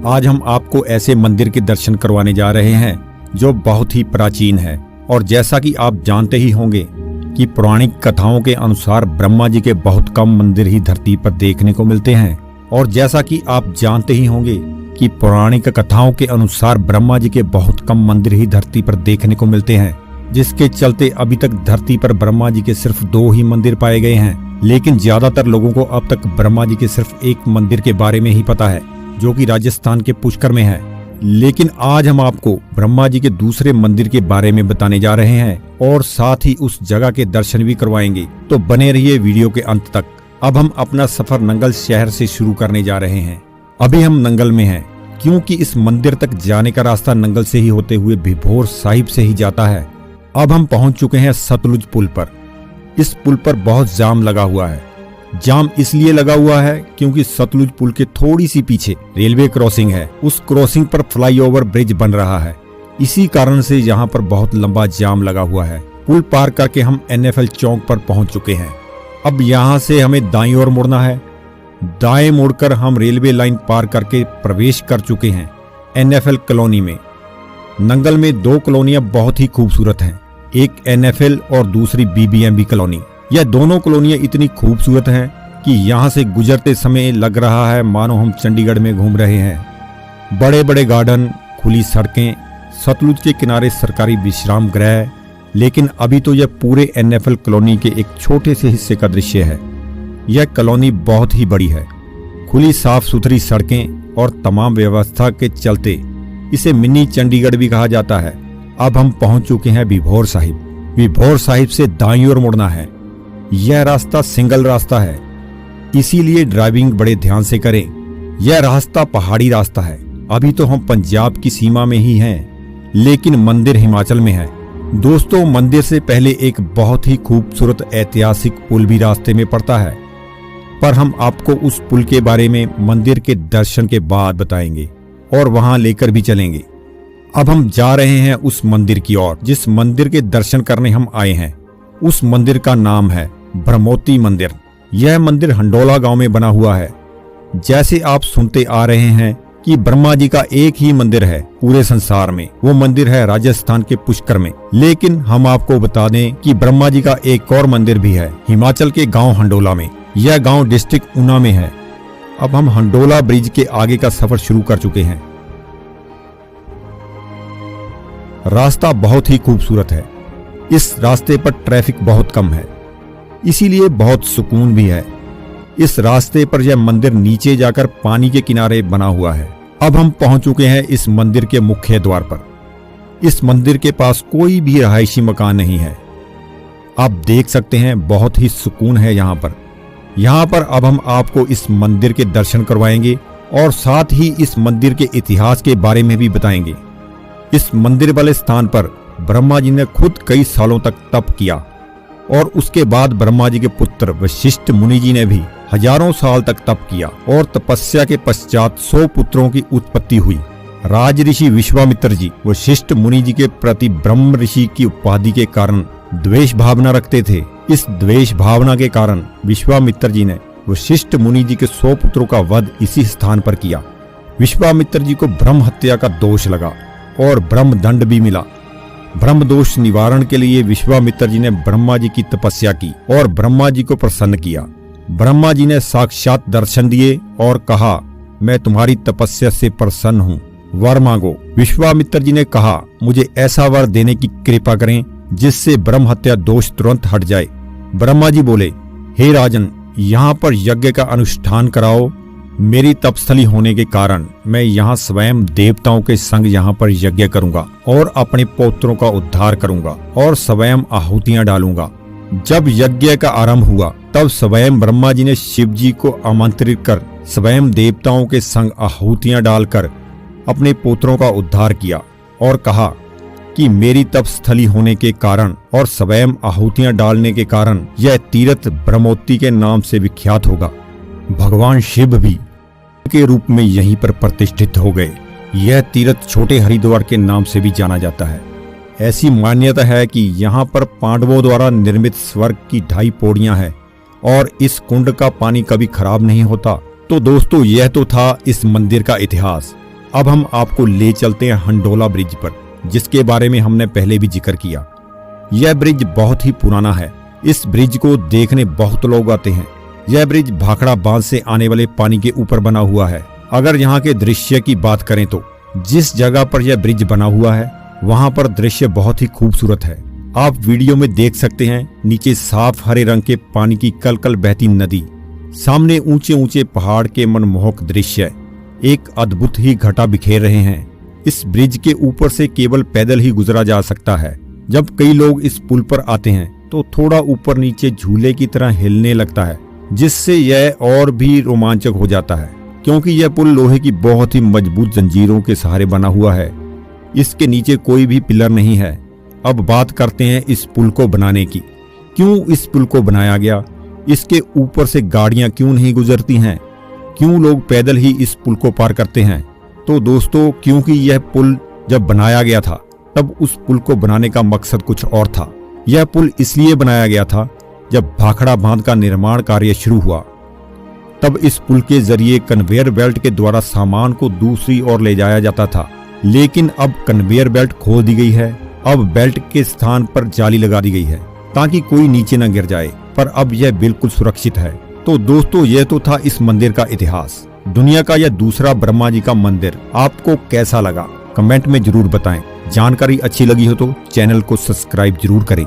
आज हम आपको ऐसे मंदिर के दर्शन करवाने जा रहे हैं जो बहुत ही प्राचीन है। और जैसा कि आप जानते ही होंगे कि पौराणिक कथाओं के अनुसार ब्रह्मा जी के बहुत कम मंदिर ही धरती पर देखने को मिलते हैं। और जैसा कि आप जानते ही होंगे कि पौराणिक कथाओं के अनुसार ब्रह्मा जी के बहुत कम मंदिर ही धरती पर देखने को मिलते हैं, जिसके चलते अभी तक धरती पर ब्रह्मा जी के सिर्फ 2 ही मंदिर पाए गए हैं। लेकिन ज्यादातर लोगों को अब तक ब्रह्मा जी के सिर्फ एक मंदिर के बारे में ही पता है, जो कि राजस्थान के पुष्कर में है। लेकिन आज हम आपको ब्रह्मा जी के दूसरे मंदिर के बारे में बताने जा रहे हैं और साथ ही उस जगह के दर्शन भी करवाएंगे। तो बने रहिए वीडियो के अंत तक। अब हम अपना सफर नंगल शहर से शुरू करने जा रहे हैं। अभी हम नंगल में हैं, क्योंकि इस मंदिर तक जाने का रास्ता नंगल से ही होते हुए भिभोर साहिब से ही जाता है। अब हम पहुंच चुके हैं सतलुज पुल पर। इस पुल पर बहुत जाम लगा हुआ है। जाम इसलिए लगा हुआ है क्योंकि सतलुज पुल के थोड़ी सी पीछे रेलवे क्रॉसिंग है। उस क्रॉसिंग पर फ्लाईओवर ब्रिज बन रहा है। इसी कारण से यहाँ पर बहुत लंबा जाम लगा हुआ है। पुल पार करके हम NFL चौक पर पहुंच चुके हैं। अब यहाँ से हमें दाईं ओर मुड़ना है। दाएं मुड़कर हम रेलवे लाइन पार करके प्रवेश कर चुके हैं NFL कॉलोनी में। नंगल में 2 कॉलोनियां बहुत ही खूबसूरत हैं, एक NFL और दूसरी BBMB कॉलोनी। यह दोनों कॉलोनियां इतनी खूबसूरत हैं कि यहाँ से गुजरते समय लग रहा है मानो हम चंडीगढ़ में घूम रहे हैं। बड़े बड़े गार्डन, खुली सड़कें, सतलुज के किनारे सरकारी विश्राम गृह। लेकिन अभी तो यह पूरे NFL कॉलोनी के एक छोटे से हिस्से का दृश्य है। यह कॉलोनी बहुत ही बड़ी है। खुली साफ सुथरी सड़कें और तमाम व्यवस्था के चलते इसे मिनी चंडीगढ़ भी कहा जाता है। अब हम पहुंच चुके हैं भिभोर साहिब। भिभोर साहिब से दाईं ओर मुड़ना है। यह रास्ता सिंगल रास्ता है, इसीलिए ड्राइविंग बड़े ध्यान से करें। यह रास्ता पहाड़ी रास्ता है। अभी तो हम पंजाब की सीमा में ही हैं, लेकिन मंदिर हिमाचल में है। दोस्तों, मंदिर से पहले एक बहुत ही खूबसूरत ऐतिहासिक पुल भी रास्ते में पड़ता है, पर हम आपको उस पुल के बारे में मंदिर के दर्शन के बाद बताएंगे और वहां लेकर भी चलेंगे। अब हम जा रहे हैं उस मंदिर की ओर जिस मंदिर के दर्शन करने हम आए हैं। उस मंदिर का नाम है ब्रह्मोती मंदिर। यह मंदिर हंडोला गांव में बना हुआ है। जैसे आप सुनते आ रहे हैं कि ब्रह्मा जी का एक ही मंदिर है पूरे संसार में, वो मंदिर है राजस्थान के पुष्कर में। लेकिन हम आपको बता दें कि ब्रह्मा जी का एक और मंदिर भी है हिमाचल के गांव हंडोला में। यह गांव डिस्ट्रिक्ट ऊना में है। अब हम हंडोला ब्रिज के आगे का सफर शुरू कर चुके हैं। रास्ता बहुत ही खूबसूरत है। इस रास्ते पर ट्रैफिक बहुत कम है, इसीलिए बहुत सुकून भी है। इस रास्ते पर यह मंदिर नीचे जाकर पानी के किनारे बना हुआ है। अब हम पहुंच चुके हैं इस मंदिर के मुख्य द्वार पर। इस मंदिर के पास कोई भी रहायशी मकान नहीं है। आप देख सकते हैं बहुत ही सुकून है यहाँ पर। यहाँ पर अब हम आपको इस मंदिर के दर्शन करवाएंगे और साथ ही इस मंदिर के इतिहास के बारे में भी बताएंगे। इस मंदिर वाले स्थान पर ब्रह्मा जी ने खुद कई सालों तक तप किया और उसके बाद ब्रह्मा जी के पुत्र वशिष्ठ मुनि जी ने भी हजारों साल तक तप किया और तपस्या के पश्चात 100 पुत्रों की उत्पत्ति हुई। राज ऋषि विश्वामित्र जी वशिष्ठ मुनि जी के प्रति ब्रह्म ऋषि की उपाधि के कारण द्वेष भावना रखते थे। इस द्वेष भावना के कारण विश्वामित्र जी ने वशिष्ठ मुनि जी के 100 पुत्रों का वध इसी स्थान पर किया। विश्वामित्र जी को ब्रह्म हत्या का दोष लगा और ब्रह्म दंड भी मिला। ब्रह्म दोष निवारण के लिए विश्वामित्र जी ने ब्रह्मा जी की तपस्या की और ब्रह्मा जी को प्रसन्न किया। ब्रह्मा जी ने साक्षात दर्शन दिए और कहा, मैं तुम्हारी तपस्या से प्रसन्न हूँ, वर मांगो। विश्वामित्र जी ने कहा, मुझे ऐसा वर देने की कृपा करें जिससे ब्रह्म हत्या दोष तुरंत हट जाए। ब्रह्मा जी बोले, हे राजन, यहाँ पर यज्ञ का अनुष्ठान कराओ। मेरी तपस्थली होने के कारण मैं यहाँ स्वयं देवताओं के संग यहाँ पर यज्ञ करूंगा और अपने पौत्रों का उद्धार करूंगा और स्वयं आहुतियां डालूंगा। जब यज्ञ का आरंभ हुआ तब स्वयं ब्रह्मा जी ने शिव जी को आमंत्रित कर स्वयं देवताओं के संग आहुतियां डालकर अपने पुत्रों का उद्धार किया और कहा कि मेरी तपस्थली होने के कारण और स्वयं आहुतियां डालने के कारण यह तीर्थ ब्रह्मोती के नाम से विख्यात होगा। भगवान शिव भी के रूप में यहीं पर प्रतिष्ठित हो गए। यह तीर्थ छोटे हरिद्वार के नाम से भी जाना जाता है। ऐसी मान्यता है कि यहाँ पर पांडवों द्वारा निर्मित स्वर्ग की 2.5 पौड़ियां हैं और इस कुंड का पानी कभी खराब नहीं होता। तो दोस्तों, यह तो था इस मंदिर का इतिहास। अब हम आपको ले चलते हैं हंडोला ब्रिज पर, जिसके बारे में हमने पहले भी जिक्र किया। यह ब्रिज बहुत ही पुराना है। इस ब्रिज को देखने बहुत लोग आते हैं। यह ब्रिज भाखड़ा बांध से आने वाले पानी के ऊपर बना हुआ है। अगर यहाँ के दृश्य की बात करें तो जिस जगह पर यह ब्रिज बना हुआ है वहां पर दृश्य बहुत ही खूबसूरत है। आप वीडियो में देख सकते हैं, नीचे साफ हरे रंग के पानी की कलकल बहती नदी, सामने ऊंचे ऊंचे पहाड़ के मनमोहक दृश्य एक अद्भुत ही घटा बिखेर रहे हैं। इस ब्रिज के ऊपर से केवल पैदल ही गुजरा जा सकता है। जब कई लोग इस पुल पर आते हैं तो थोड़ा ऊपर नीचे झूले की तरह हिलने लगता है, जिससे यह और भी रोमांचक हो जाता है, क्योंकि यह पुल लोहे की बहुत ही मजबूत जंजीरों के सहारे बना हुआ है। इसके नीचे कोई भी पिलर नहीं है। अब बात करते हैं इस पुल को बनाने की। क्यों इस पुल को बनाया गया? इसके ऊपर से गाड़ियां क्यों नहीं गुजरती हैं? क्यों लोग पैदल ही इस पुल को पार करते हैं? तो दोस्तों, क्योंकि यह पुल जब बनाया गया था तब उस पुल को बनाने का मकसद कुछ और था। यह पुल इसलिए बनाया गया था, जब भाखड़ा बांध का निर्माण कार्य शुरू हुआ तब इस पुल के जरिए कन्वेयर बेल्ट के द्वारा सामान को दूसरी ओर ले जाया जाता था। लेकिन अब कन्वेयर बेल्ट खोल दी गई है। अब बेल्ट के स्थान पर जाली लगा दी गई है ताकि कोई नीचे न गिर जाए, पर अब यह बिल्कुल सुरक्षित है। तो दोस्तों, यह तो था इस मंदिर का इतिहास। दुनिया का यह दूसरा ब्रह्मा जी का मंदिर आपको कैसा लगा? कमेंट में जरूर बताएं। जानकारी अच्छी लगी हो तो चैनल को सब्सक्राइब जरूर करें।